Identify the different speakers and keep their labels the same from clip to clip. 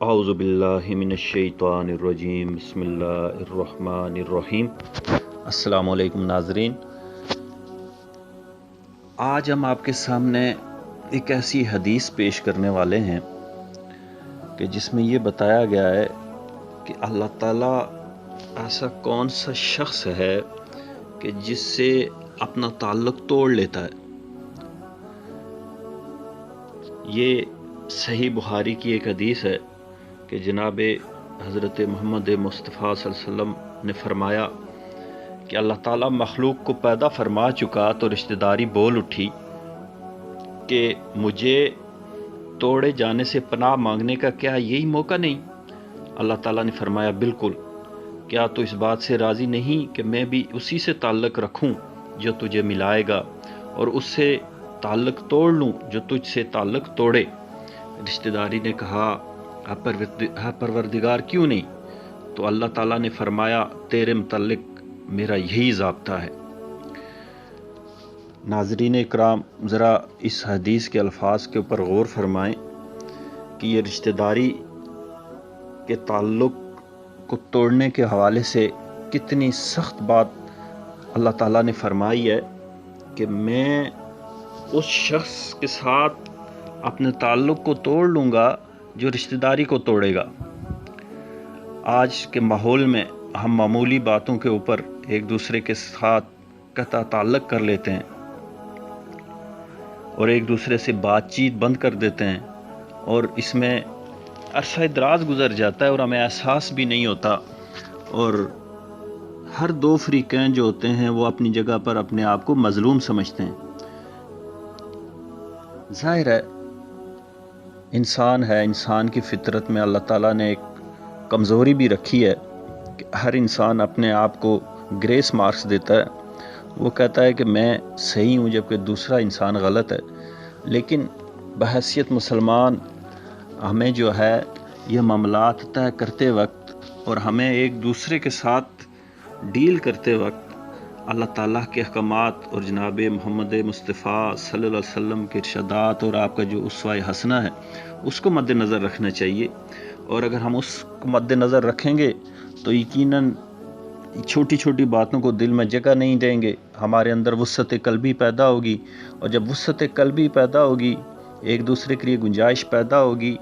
Speaker 1: اعوذ باللہ من الشیطان الرجیم بسم اللہ الرحمن الرحیم۔ السلام علیکم ناظرین، آج ہم آپ کے سامنے ایک ایسی حدیث پیش کرنے والے ہیں کہ جس میں یہ بتایا گیا ہے کہ اللہ تعالیٰ ایسا کون سا شخص ہے کہ جس سے اپنا تعلق توڑ لیتا ہے۔ یہ صحیح بخاری کی ایک حدیث ہے کہ جناب حضرت محمد مصطفیٰ صلی اللہ علیہ وسلم نے فرمایا کہ اللہ تعالیٰ مخلوق کو پیدا فرما چکا تو رشتہ داری بول اٹھی کہ مجھے توڑے جانے سے پناہ مانگنے کا کیا یہی موقع نہیں؟ اللہ تعالیٰ نے فرمایا بالکل، کیا تو اس بات سے راضی نہیں کہ میں بھی اسی سے تعلق رکھوں جو تجھے ملائے گا، اور اس سے تعلق توڑ لوں جو تجھ سے تعلق توڑے؟ رشتہ داری نے کہا ہاں پروردگار کیوں نہیں؟ تو اللہ تعالیٰ نے فرمایا تیرے متعلق میرا یہی ضابطہ ہے۔ ناظرین اکرام، ذرا اس حدیث کے الفاظ کے اوپر غور فرمائیں کہ یہ رشتہ داری کے تعلق کو توڑنے کے حوالے سے کتنی سخت بات اللہ تعالیٰ نے فرمائی ہے کہ میں اس شخص کے ساتھ اپنے تعلق کو توڑ لوں گا جو رشتہ داری کو توڑے گا۔ آج کے ماحول میں ہم معمولی باتوں کے اوپر ایک دوسرے کے ساتھ قطع تعلق کر لیتے ہیں اور ایک دوسرے سے بات چیت بند کر دیتے ہیں، اور اس میں عرصہ دراز گزر جاتا ہے اور ہمیں احساس بھی نہیں ہوتا، اور ہر دو فریقین جو ہوتے ہیں وہ اپنی جگہ پر اپنے آپ کو مظلوم سمجھتے ہیں۔ ظاہر ہے انسان ہے، انسان کی فطرت میں اللہ تعالیٰ نے ایک کمزوری بھی رکھی ہے کہ ہر انسان اپنے آپ کو گریس مارکس دیتا ہے۔ وہ کہتا ہے کہ میں صحیح ہوں جبکہ دوسرا انسان غلط ہے، لیکن بحیثیت مسلمان ہمیں جو ہے یہ معاملات طے کرتے وقت اور ہمیں ایک دوسرے کے ساتھ ڈیل کرتے وقت اللہ تعالیٰ کے احکامات اور جناب محمد مصطفیٰ صلی اللہ علیہ وسلم کے ارشادات اور آپ کا جو اسوہ حسنہ ہے اس کو مد نظر رکھنا چاہیے، اور اگر ہم اس کو مد نظر رکھیں گے تو یقیناً چھوٹی چھوٹی باتوں کو دل میں جگہ نہیں دیں گے، ہمارے اندر وسعت قلبی پیدا ہوگی، اور جب وسعت قلبی پیدا ہوگی، ایک دوسرے کے لیے گنجائش پیدا ہوگی،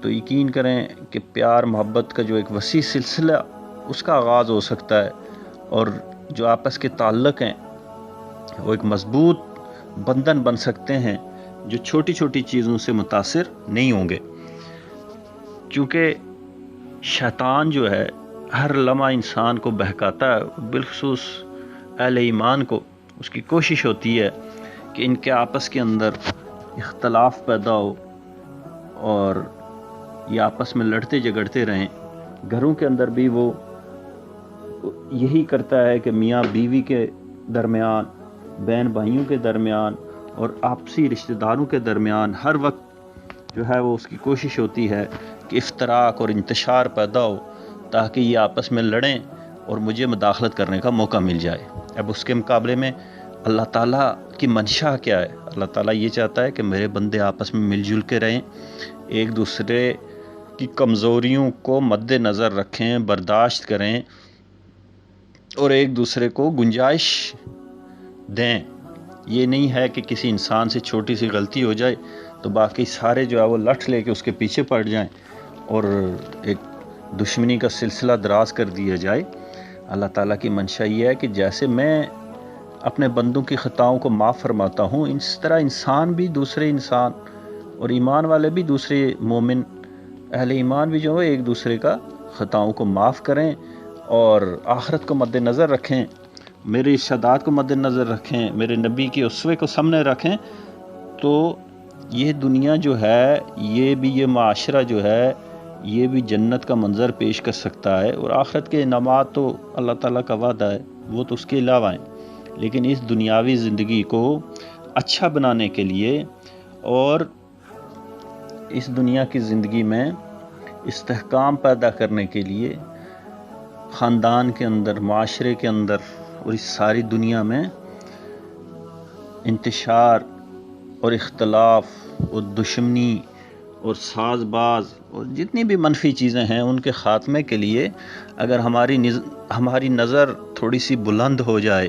Speaker 1: تو یقین کریں کہ پیار محبت کا جو ایک وسیع سلسلہ اس کا آغاز ہو سکتا ہے، اور جو آپس کے تعلق ہیں وہ ایک مضبوط بندھن بن سکتے ہیں جو چھوٹی چھوٹی چیزوں سے متاثر نہیں ہوں گے۔ کیونکہ شیطان جو ہے ہر لمحہ انسان کو بہکاتا ہے، بالخصوص اہل ایمان کو اس کی کوشش ہوتی ہے کہ ان کے آپس کے اندر اختلاف پیدا ہو اور یہ آپس میں لڑتے جھگڑتے رہیں۔ گھروں کے اندر بھی وہ یہی کرتا ہے کہ میاں بیوی کے درمیان، بہن بھائیوں کے درمیان اور آپسی رشتہ داروں کے درمیان ہر وقت جو ہے وہ اس کی کوشش ہوتی ہے کہ افتراق اور انتشار پیدا ہو تاکہ یہ آپس میں لڑیں اور مجھے مداخلت کرنے کا موقع مل جائے۔ اب اس کے مقابلے میں اللہ تعالیٰ کی منشا کیا ہے؟ اللہ تعالیٰ یہ چاہتا ہے کہ میرے بندے آپس میں مل جل کے رہیں، ایک دوسرے کی کمزوریوں کو مد نظر رکھیں، برداشت کریں اور ایک دوسرے کو گنجائش دیں۔ یہ نہیں ہے کہ کسی انسان سے چھوٹی سی غلطی ہو جائے تو باقی سارے جو ہے وہ لٹھ لے کے اس کے پیچھے پڑ جائیں اور ایک دشمنی کا سلسلہ دراز کر دیا جائے۔ اللہ تعالیٰ کی منشا یہ ہے کہ جیسے میں اپنے بندوں کی خطاؤں کو معاف فرماتا ہوں، اس طرح انسان بھی دوسرے انسان اور ایمان والے بھی دوسرے مومن اہل ایمان بھی جو ہے ایک دوسرے کا خطاؤں کو معاف کریں اور آخرت کو مد نظر رکھیں، میرے ارشادات کو مد نظر رکھیں، میرے نبی کے اسوے کو سامنے رکھیں، تو یہ دنیا جو ہے یہ معاشرہ جو ہے یہ بھی جنت کا منظر پیش کر سکتا ہے، اور آخرت کے انعامات تو اللہ تعالیٰ کا وعدہ ہے وہ تو اس کے علاوہ ہیں، لیکن اس دنیاوی زندگی کو اچھا بنانے کے لیے اور اس دنیا کی زندگی میں استحکام پیدا کرنے کے لیے خاندان کے اندر، معاشرے کے اندر اور اس ساری دنیا میں انتشار اور اختلاف اور دشمنی اور ساز باز اور جتنی بھی منفی چیزیں ہیں ان کے خاتمے کے لیے اگر ہماری نظر تھوڑی سی بلند ہو جائے،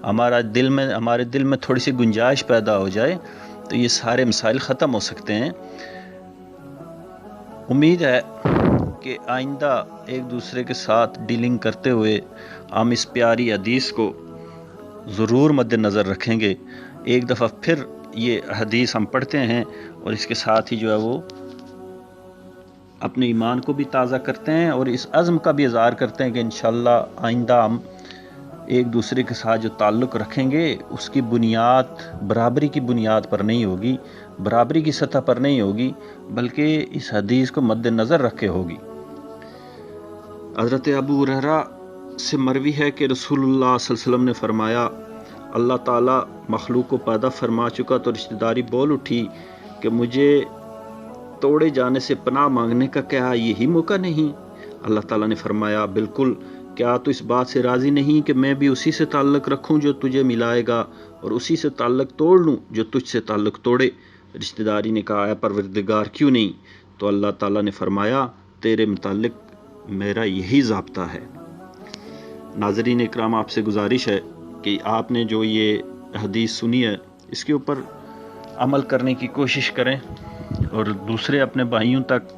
Speaker 1: ہمارے دل میں تھوڑی سی گنجائش پیدا ہو جائے تو یہ سارے مسائل ختم ہو سکتے ہیں۔ امید ہے کہ آئندہ ایک دوسرے کے ساتھ ڈیلنگ کرتے ہوئے ہم اس پیاری حدیث کو ضرور مد نظر رکھیں گے۔ ایک دفعہ پھر یہ حدیث ہم پڑھتے ہیں اور اس کے ساتھ ہی جو ہے وہ اپنے ایمان کو بھی تازہ کرتے ہیں اور اس عزم کا بھی اظہار کرتے ہیں کہ انشاءاللہ آئندہ ہم ایک دوسرے کے ساتھ جو تعلق رکھیں گے اس کی بنیاد برابری کی بنیاد پر نہیں ہوگی، برابری کی سطح پر نہیں ہوگی، بلکہ اس حدیث کو مد نظر رکھے ہوگی۔ حضرت ابو ہریرہ سے مروی ہے کہ رسول اللہ صلی اللہ علیہ وسلم نے فرمایا، اللہ تعالیٰ مخلوق کو پیدا فرما چکا تو رشتہ داری بول اٹھی کہ مجھے توڑے جانے سے پناہ مانگنے کا کیا یہی موقع نہیں؟ اللہ تعالیٰ نے فرمایا، بالکل، کیا تو اس بات سے راضی نہیں کہ میں بھی اسی سے تعلق رکھوں جو تجھے ملائے گا اور اسی سے تعلق توڑ لوں جو تجھ سے تعلق توڑے؟ رشتہ داری نے کہا، اے پروردگار کیوں نہیں؟ تو اللہ تعالیٰ نے فرمایا، تیرے متعلق میرا یہی ضابطہ ہے۔ ناظرین اکرام، آپ سے گزارش ہے کہ آپ نے جو یہ حدیث سنی ہے اس کے اوپر عمل کرنے کی کوشش کریں اور دوسرے اپنے بھائیوں تک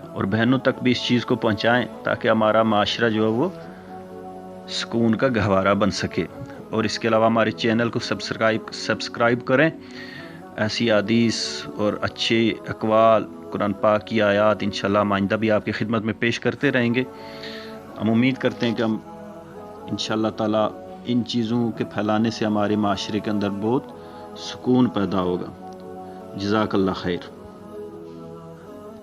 Speaker 1: اور بہنوں تک بھی اس چیز کو پہنچائیں تاکہ ہمارا معاشرہ جو ہے وہ سکون کا گہوارہ بن سکے۔ اور اس کے علاوہ ہمارے چینل کو سبسکرائب کریں۔ ایسی حدیث اور اچھے اقوال، قرآن پاک کی آیات انشاءاللہ ہم آئندہ بھی آپ کی خدمت میں پیش کرتے رہیں گے۔ ہم امید کرتے ہیں کہ ہم انشاءاللہ تعالیٰ ان چیزوں کے پھیلانے سے ہمارے معاشرے کے اندر بہت سکون پیدا ہوگا۔ جزاک اللہ خیر۔